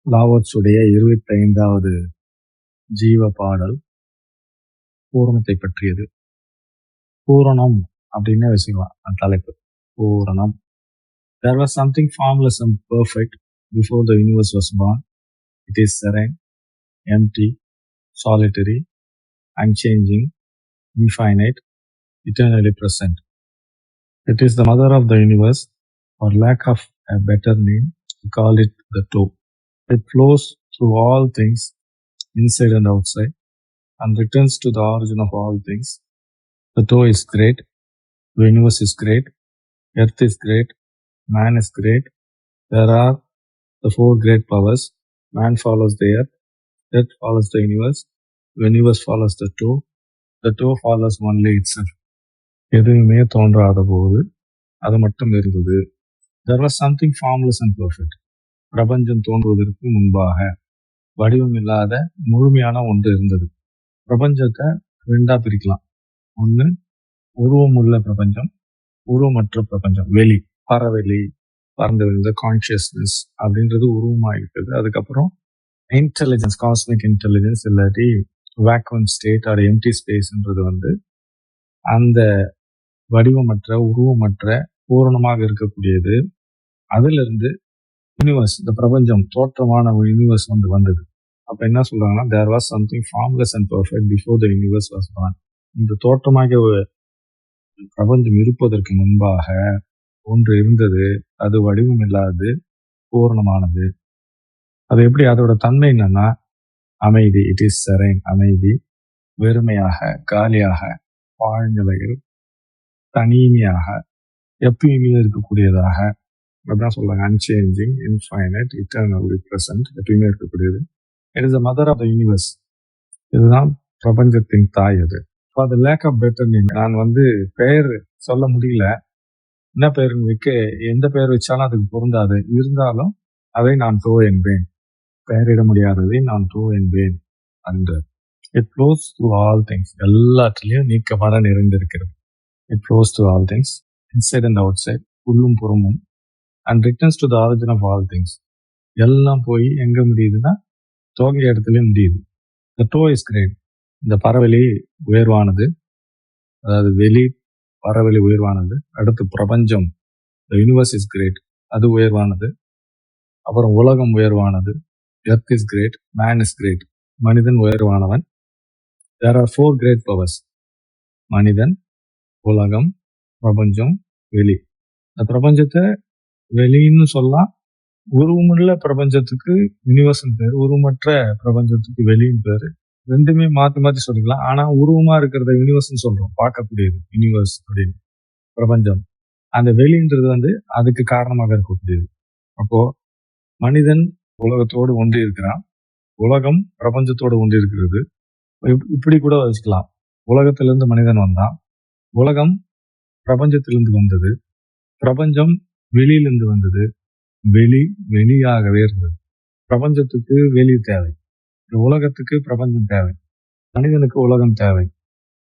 லாவோட்ஸுடைய 25வது ஜீவ பாடல் பூரணத்தை பற்றியது. பூரணம் அப்படின்னே வச்சுக்கலாம் அந்த தலைப்பு. பூரணம். There was something formless and perfect before the universe was born. It is serene, empty, solitary, unchanging, infinite, eternally present. It is the mother of the universe. For lack of a better name, we call it the toe. It flows through all things, inside and outside, and returns to the origin of all things. The toe is great, the universe is great, earth is great, man is great. There are the four great powers. Man follows the earth follows the universe follows the toe follows only itself. எதுவுமே தோன்றாத போது அது மட்டும் இருந்தது. There was something formless and perfect. பிரபஞ்சம் தோன்றுவதற்கு முன்பாக வடிவம் இல்லாத முழுமையான ஒன்று இருந்தது. பிரபஞ்சத்தை ரெண்டா பிரிக்கலாம். ஒன்று உருவம் உள்ள பிரபஞ்சம், உருவமற்ற பிரபஞ்சம். வெளி, பரவெளி, பறந்து விழுந்த கான்சியஸ்னஸ் அப்படின்றது உருவமாக இருக்குது. அதுக்கப்புறம் இன்டெலிஜென்ஸ், காஸ்மிக் இன்டெலிஜென்ஸ் இல்லாட்டி வேக்யூம் ஸ்டேட் ஆர் எம்டி ஸ்பேஸ்ன்றது அந்த வடிவமற்ற உருவமற்ற பூரணமாக இருக்கக்கூடியது. அதிலிருந்து யூனிவர்ஸ், இந்த பிரபஞ்சம் தோற்றமான ஒரு யூனிவர்ஸ் வந்தது. அப்ப என்ன சொல்றாங்கன்னா, there was something formless and perfect before the universe was born. இந்த தோற்றமாக பிரபஞ்சம் இருப்பதற்கு முன்பாக ஒன்று இருந்தது. அது வடிவம் இல்லாதது, பூரணமானது. அது எப்படி? அதோட தன்மை என்னன்னா அமைதி. இட் இஸ் செரைன், அமைதி, வெறுமையாக, காலியாக, பாழ்நிலையில், தனிமையாக, எப்பயுமே இருக்கக்கூடியதாக. அப்படிதான் சொல்றாங்க. அன்சேஞ்சிங், இன்ஃபைனைட், இட்டர்னலி பிரசன்ட், எப்பயுமே இருக்கக்கூடியது. It is the mother of the universe. இதுதான் பிரபஞ்சத்தின் தாய். அது for the lack of better name. நான் பெயர் சொல்ல முடியல, என்ன பெயர் வைக்க, எந்த பெயர் வச்சாலும் அதுக்கு பொருந்தாது. இருந்தாலும் அதை நான் டோ என்பேன். பெயரிட முடியாததை நான் டோ என்பேன். அந்த it flows through all things. எல்லாத்திலையும் நீக்கமாக நிறைந்திருக்கிறது. It flows through all things, inside and outside, உள்ளும் புறமும். And returns to the origin of all things. எல்லாம் போய் எங்க முடியுதுன்னா துவங்கிய இடத்துலயும் முடியுது. The Tao is great. இந்த பறவெளி உயர்வானது, அதாவது வெளி பறவெளி உயர்வானது. அடுத்து பிரபஞ்சம், த யூனிவர்ஸ் இஸ் கிரேட், அது உயர்வானது. அப்புறம் உலகம் உயர்வானது, earth is great, man is great, மனிதன் உயர்வானவன். There are four great powers. மனிதன், உலகம், பிரபஞ்சம், வெளி. இந்த பிரபஞ்சத்தை வெளின்னு சொல்லலாம். உருவமுள்ள பிரபஞ்சத்துக்கு யூனிவர்ஸ்னு பேர், உருவமற்ற பிரபஞ்சத்துக்கு வெளின்னு பேரு. ரெண்டுமே மாத்தி மாத்தி சொல்லிக்கலாம். ஆனா உருவமா இருக்கிறத யூனிவர்ஸ்னு சொல்றோம், பார்க்கக்கூடியது யூனிவர்ஸ் அப்படின்னு. பிரபஞ்சம், அந்த வெளின்றது அதுக்கு காரணமாக இருக்கக்கூடியது. அப்போ மனிதன் உலகத்தோடு ஒன்றி இருக்கிறான், உலகம் பிரபஞ்சத்தோடு ஒன்றி இருக்கிறது. இப்படி கூட வச்சுக்கலாம். உலகத்திலிருந்து மனிதன் வந்தான், உலகம் பிரபஞ்சத்திலிருந்து வந்தது, பிரபஞ்சம் வெளியிலிருந்து வந்தது, வெளி வெளியாகவே இருந்தது. பிரபஞ்சத்துக்கு வெளி தேவை, உலகத்துக்கு பிரபஞ்சம் தேவை, மனிதனுக்கு உலகம் தேவை.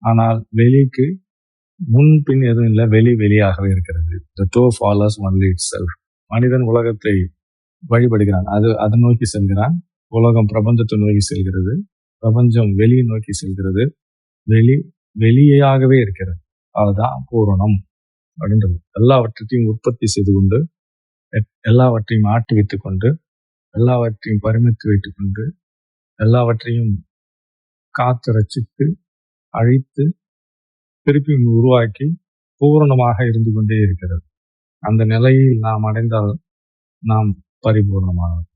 ஆனால் வெளிக்கு முன்பின் எதுவும் இல்லை, வெளி வெளியாகவே இருக்கிறது. The toe follows only itself. மனிதன் உலகத்தை வழிபடுகிறான், அதை நோக்கி செல்கிறான். உலகம் பிரபஞ்சத்தை நோக்கி செல்கிறது, பிரபஞ்சம் வெளியை நோக்கி செல்கிறது. வெளி வெளியாகவே இருக்கிறது. அதுதான் பூரணம் அப்படின்றது. எல்லாவற்றையும் உற்பத்தி செய்து கொண்டு, எல்லாவற்றையும் ஆட்டி வைத்துக் கொண்டு, எல்லாவற்றையும் பரிமித்து வைத்துக் கொண்டு, எல்லாவற்றையும் காத்து ரசித்து அழித்து திருப்பி உருவாக்கி பூரணமாக இருந்து கொண்டே இருக்கிறது. அந்த நிலையில் நாம் அடைந்தால் நாம் பரிபூர்ணமானோம்.